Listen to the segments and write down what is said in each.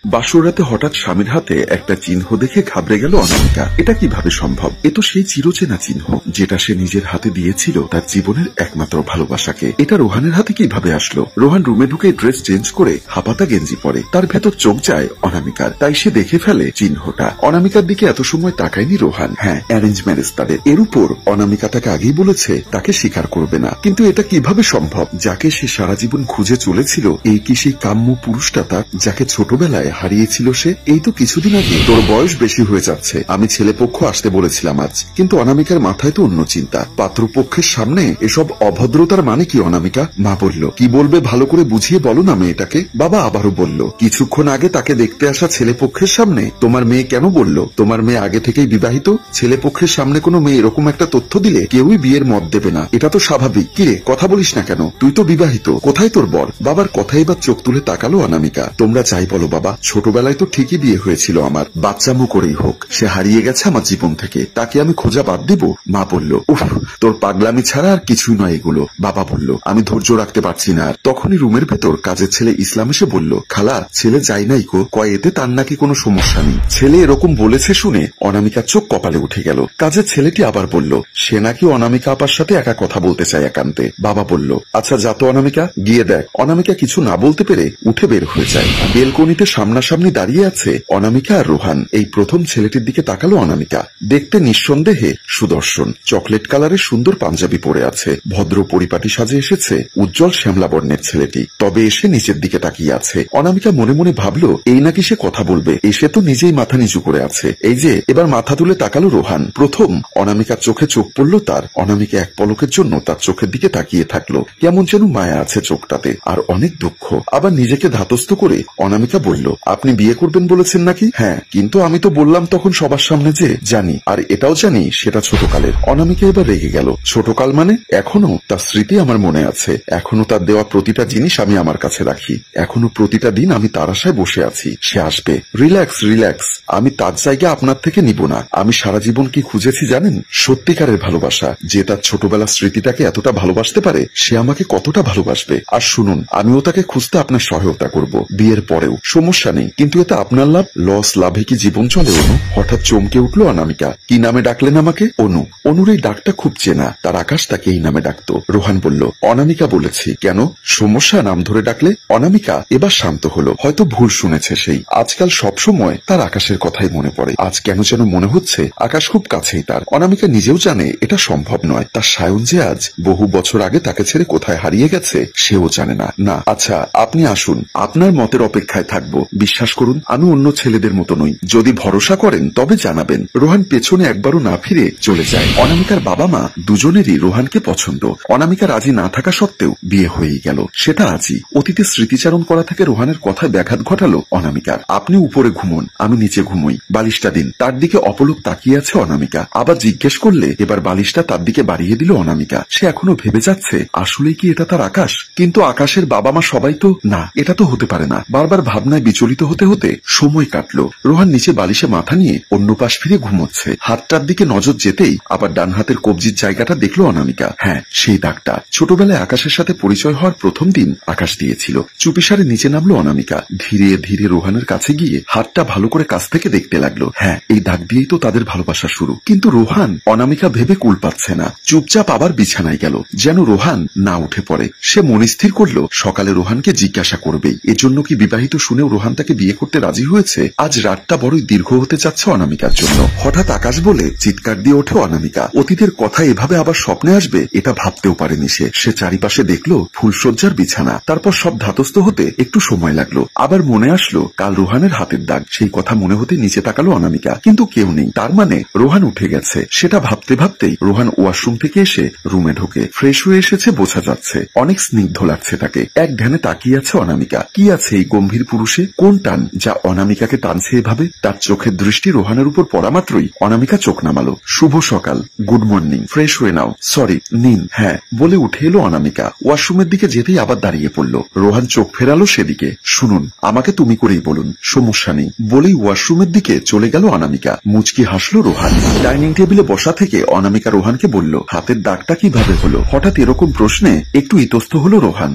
বাসর রাতে হঠাৎ স্বামীর হাতে একটা চিহ্ন দেখে ঘাবড়ে গেল অনামিকা। এটা কিভাবে সম্ভব? এ তো সেই চিরচেনা চিহ্ন যেটা সে নিজের হাতে দিয়েছিল তার জীবনের একমাত্র ভালোবাসাকে। এটা রোহানের হাতে কিভাবে আসলো? রোহান রুমে ঢুকে ড্রেস চেঞ্জ করে হাপাতা গেঞ্জি পরে, তার ভেতর চোখ যায় অনামিকার। তাই সে দেখে ফেলে চিহ্নটা। অনামিকার দিকে এত সময় তাকায়নি রোহান। হ্যাঁ, অ্যারেঞ্জ ম্যারেজ তাদের। এর উপর অনামিকা তাকে আগেই বলেছে তাকে স্বীকার করবে না। কিন্তু এটা কিভাবে সম্ভব? যাকে সে সারা জীবন খুঁজে চলেছিল, এই কি সেই কাম্য পুরুষটা তার, যাকে ছোটবেলায় হারিয়েছিল সে? এই তো কিছুদিন আগে। তোর বয়স বেশি হয়ে যাচ্ছে, আমি ছেলেপক্ষ আসতে বলেছিলাম আজ। কিন্তু অনামিকার মাথায় তো অন্য চিন্তা। পাত্রপক্ষের সামনে এসব অভদ্রতার মানে কি অনামিকা? মা বলল, কি বলবে ভালো করে বুঝিয়ে বলো না মেয়েটাকে। বাবা আবারও বলল, কিছুক্ষণ আগে তাকে দেখতে আসা ছেলেপক্ষের সামনে তোমার মেয়ে কেন বলল তোমার মেয়ে আগে থেকেই বিবাহিত? ছেলেপক্ষের সামনে কোনো মেয়ে এরকম একটা তথ্য দিলে কেউই বিয়ের মত দেবে না, এটা তো স্বাভাবিক। কিরে, কথা বলিস না কেন? তুই তো বিবাহিত, কোথায় তোর বর? বাবার কথাই বা চোখ তুলে তাকালো অনামিকা। তোমরা যাই বলো বাবা, ছোটবেলায় তো ঠিকই বিয়ে হয়েছিল আমার, বাচ্চামো করেই হোক। সে হারিয়ে গেছে আমার জীবন থেকে, তাকে আমি খোঁজা বাদ দিব? মা বলল, উফ, তোর পাগলামি ছাড়া আর কিছুই নয় এগুলো। বাবা বলল, আমি ধৈর্য রাখতে পারছি না আর। তখনই রুমের ভেতর কাজের ছেলে ইসলাম এসে বলল, খালা, ছেলে যাই নাই কয় এতে তার নাকি কোনো সমস্যা নেই। ছেলে এরকম বলেছে শুনে অনামিকার চোখ কপালে উঠে গেল। কাজের ছেলেটি আবার বলল, সে নাকি অনামিকা আপার সাথে একা কথা বলতে চায় একান্তে। বাবা বলল, আচ্ছা যা তো অনামিকা, গিয়ে দেখ। অনামিকা কিছু না বলতে পেরে উঠে বের হয়ে যায়। বেলকনিতে সামনাসামনি দাঁড়িয়ে আছে অনামিকা আর রোহান। এই প্রথম ছেলেটির দিকে তাকালো অনামিকা। দেখতে নিঃসন্দেহে সুদর্শন, চকলেট কালারের সুন্দর পাঞ্জাবি পরে আছে, ভদ্র পরিপাটি সাজে এসেছে উজ্জ্বল শ্যামলা বর্ণের ছেলেটি। তবে এসে নিচের দিকে তাকিয়ে আছে। অনামিকা মনে মনে ভাবলো, এই নাকি সে কথা বলবে, এসে তো নিজেই মাথা নিচু করে আছে। এই যে এবার মাথা তুলে তাকালো রোহান। প্রথম অনামিকার চোখে চোখ পড়ল তার। অনামিকা এক পলকের জন্য তার চোখের দিকে তাকিয়ে থাকলো। কেমন যেন মায়া আছে চোখটাতে, আর অনেক দুঃখ। আবার নিজেকে ধাতস্থ করে অনামিকা বলল, আপনি বিয়ে করবেন বলেছেন নাকি? হ্যাঁ, কিন্তু আমি তো বললাম তখন সবার সামনে যে জানি, আর এটাও জানি সেটা ছোটকালের। অনামিকা এবার রেগে গেল। ছোটকাল মানে? এখনো তার স্মৃতি আমার মনে আছে, এখনো তার দেওয়া প্রতিটা জিনিস আমি আমার কাছে রাখি, এখনো প্রতিটা দিন আমি তার আশায় বসে আছি সে আসবে। রিল্যাক্স রিল্যাক্স, আমি তার জায়গা আপনার থেকে নিব না। আমি সারা জীবন কি খুঁজেছি জানেন? সত্যিকারের ভালোবাসা। যে তার ছোটবেলার স্মৃতিটাকে এতটা ভালোবাসতে পারে, সে আমাকে কতটা ভালোবাসবে। আর শুনুন, আমিও তাকে খুঁজতে আপনার সহায়তা করব, বিয়ের পরেও সমস্যা নেই। কিন্তু এতে আপনার লাভ, লস লাভে কি জীবন চলে? অনু হঠাৎ চমকে উঠলো অনামিকা। কি নামে ডাকলেন আমাকে? অনু। অনুর এই ডাকটা খুব চেনা, তার আকাশ তাকে এই নামে ডাকতো। রোহান বলল, অনামিকা বলেছি। কেন সমস্যা নাম ধরে ডাকলে? অনামিকা এবার শান্ত হলো। হয়তো ভুল শুনেছে সেই। আজকাল সবসময় তার আকাশের কথাই মনে পড়ে। আজ কেন যেন মনে হচ্ছে আকাশ খুব কাছেই তার। অনামিকা নিজেও জানে এটা সম্ভব নয়। তার সায়ন যে আজ বহু বছর আগে তাকে ছেড়ে কোথায় হারিয়ে গেছে সেও জানে না। না, আচ্ছা আপনি আসুন, আপনার মতের অপেক্ষায় থাকবো। বিশ্বাস করুন, আমি অন্য ছেলেদের মতো নই। যদি ভরসা করেন তবে জানাবেন। রোহান পেছনে একবারও না ফিরে চলে যায়। অনামিকার বাবা মা দুজনেরই রোহানকে পছন্দ। অনামিকা রাজি না থাকা সত্ত্বেও বিয়ে হয়েই গেল, সেটা আজই। অতীতে স্মৃতিচারণ করা থেকে রোহানের কথায় ব্যাঘাত ঘটালো অনামিকার। আপনি উপরে ঘুমোন, আমি নিচে ঘুমোই, বালিশটা দিন। তার দিকে অপলক তাকিয়ে আছে অনামিকা। আবার জিজ্ঞেস করলে এবার বালিশটা তার দিকে বাড়িয়ে দিল অনামিকা। সে এখনো ভেবে যাচ্ছে আসলেই কি এটা তার আকাশ? কিন্তু আকাশের বাবা মা সবাই তো না, এটা তো হতে পারে না। বারবার ভাবনায় বিচলিত হতে হতে সময় কাটলো। রোহান নিচে বালিশে মাথা নিয়ে অন্য পাশ ফিরে ঘুমোচ্ছে। হাতটার দিকে নজর যেতেই আবার ডান হাতের কবজির জায়গাটা দেখলো অনামিকা। হ্যাঁ, সেই দাগটা ছোটবেলায় আকাশের সাথে পরিচয় হওয়ার প্রথম দিন আকাশ দিয়েছিল। চুপিসারে নিচে নামলো অনামিকা। ধীরে ধীরে রোহানের কাছে গিয়ে হাতটা ভালো করে কাছ থেকে দেখতে লাগলো। হ্যাঁ, এই দাগ দিয়েই তো তাদের ভালোবাসা শুরু। কিন্তু রোহান, অনামিকা ভেবে কুল পাচ্ছে না। চুপচাপ আবার বিছানায় গেল, যেন রোহান না উঠে পড়ে। সে মনস্থির করলো সকালে রোহানকে জিজ্ঞাসা করবেই। এজন্য কি বিবাহিত শুনেও রোহান তাকে বিয়ে করতে রাজি হয়েছে? আজ রাতটা বড়ই দীর্ঘ হতে যাচ্ছে অনামিকার জন্য। হঠাৎ আকাশ বলে চিৎকার দিয়ে ওঠে অনামিকা। অতীতের কথা এভাবে আবার স্বপ্নে আসবে এটা ভাবতেও পারেনি সে। সে চারিপাশে দেখলো ফুলশয্যার বিছানা। তারপর সব ধাতস্থ হতে একটু সময় লাগলো। আবার মনে আসলো কাল রোহানের হাতের দাগ। সেই কথা মনে হতে নিচে তাকালো অনামিকা, কিন্তু কেউ নেই। তার মানে রোহান উঠে গেছে। সেটা ভাবতে ভাবতেই রোহান ওয়াশরুম থেকে এসে রুমে ঢোকে। ফ্রেশ হয়ে এসেছে বোঝা যাচ্ছে, অনেক স্নিগ্ধ লাগছে তাকে। এক ধ্যানে তাকিয়ে আছে অনামিকা। কি আছে এই গম্ভীর পুরুষে? কোন টান যা অনামিকাকে টানছে এভাবে? তার চোখের দৃষ্টি রোহানের উপর পড়া মাত্রই অনামিকা চোখ নামালো। শুভ সকাল, গুড মর্নিং, ফ্রেশ হয়ে নাও, সরি নিন। হ্যাঁ বলে উঠে এলো অনামিকা। ওয়াশরুমের দিকে যেতেই আবার দাঁড়িয়ে পড়লো। রোহান চোখ ফেরালো সেদিকে। শুনুন, আমাকে তুমি করেই বলুন, সমস্যা নেই বলেই ওয়াশরুমের দিকে চলে গেল অনামিকা। মুচকি হাসলো রোহান। ডাইনিং টেবিলে বসা থেকে অনামিকা রোহানকে বলল, হাতের দাগটা কিভাবে হলো? হঠাৎ এরকম প্রশ্নে একটু ইতস্ত হলো রোহান।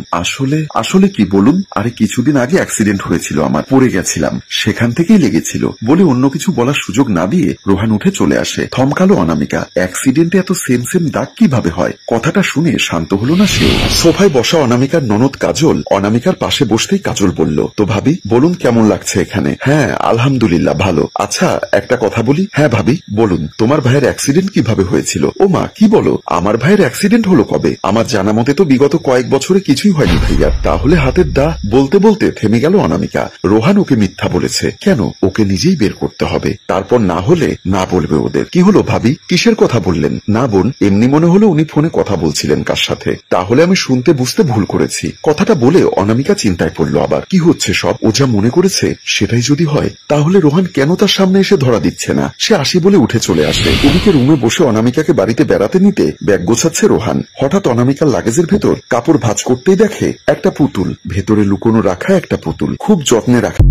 আসলে কি বলুন? আরে কিছুদিন আগে অ্যাক্সিডেন্ট হয়েছিল আমার। আমার, পড়ে গেছিলাম, সেখান থেকেই লেগেছিল বলে অন্য কিছু বলার সুযোগ না দিয়ে রোহান উঠে চলে আসে। থমকালো অনামিকা। অ্যাক্সিডেন্টে এত সেম সেম দাগ কিভাবে হয়? কথাটা শুনে শান্ত হলো না সেও। সোফায় বসা অনামিকার ননদ কাজল অনামিকার পাশে বসতেই কাজল বলল, তো ভাবি বলুন কেমন লাগছে এখানে? হ্যাঁ আলহামদুলিল্লাহ ভালো। আচ্ছা একটা কথা বলি। হ্যাঁ ভাবি বলুন, তোমার ভাইয়ের অ্যাক্সিডেন্ট কিভাবে হয়েছিল? ও মা কি বলো, আমার ভাইয়ের অ্যাক্সিডেন্ট হলো কবে? আমার জানা মতে তো বিগত কয়েক বছরে কিছুই হয়নি ভাইয়া। তাহলে হাতের দা। বলতে বলতে থেমে গেল অনামিকা। রোহান ওকে মিথ্যা বলেছে। কেন? ওকে নিজেই বের করতে হবে, তারপর না হলে না বলবে ওদের। কি হলো ভাবি, কিসের কথা বললেন? না বোন, এমনি মনে হলো উনি ফোনে কথা বলছিলেন কার সাথে। তাহলে আমি শুনতে বুঝতে ভুল করেছি। কথাটা বলে অনামিকা চিন্তায় পড়লো। আবার কি হচ্ছে সব? ও যা মনে করেছে সেটাই যদি হয়, তাহলে রোহান কেন তার সামনে এসে ধরা দিচ্ছে না? সে আসি বলে উঠে চলে আসবে। ওদিকে রুমে বসে অনামিকাকে বাড়িতে বেড়াতে নিতে ব্যাগ গোছাচ্ছে রোহান। হঠাৎ অনামিকার লাগেজের ভেতর কাপড় ভাঁজ করতেই দেখে একটা পুতুল, ভেতরে লুকোনো রাখা একটা পুতুল, খুব যত্নে রাখা।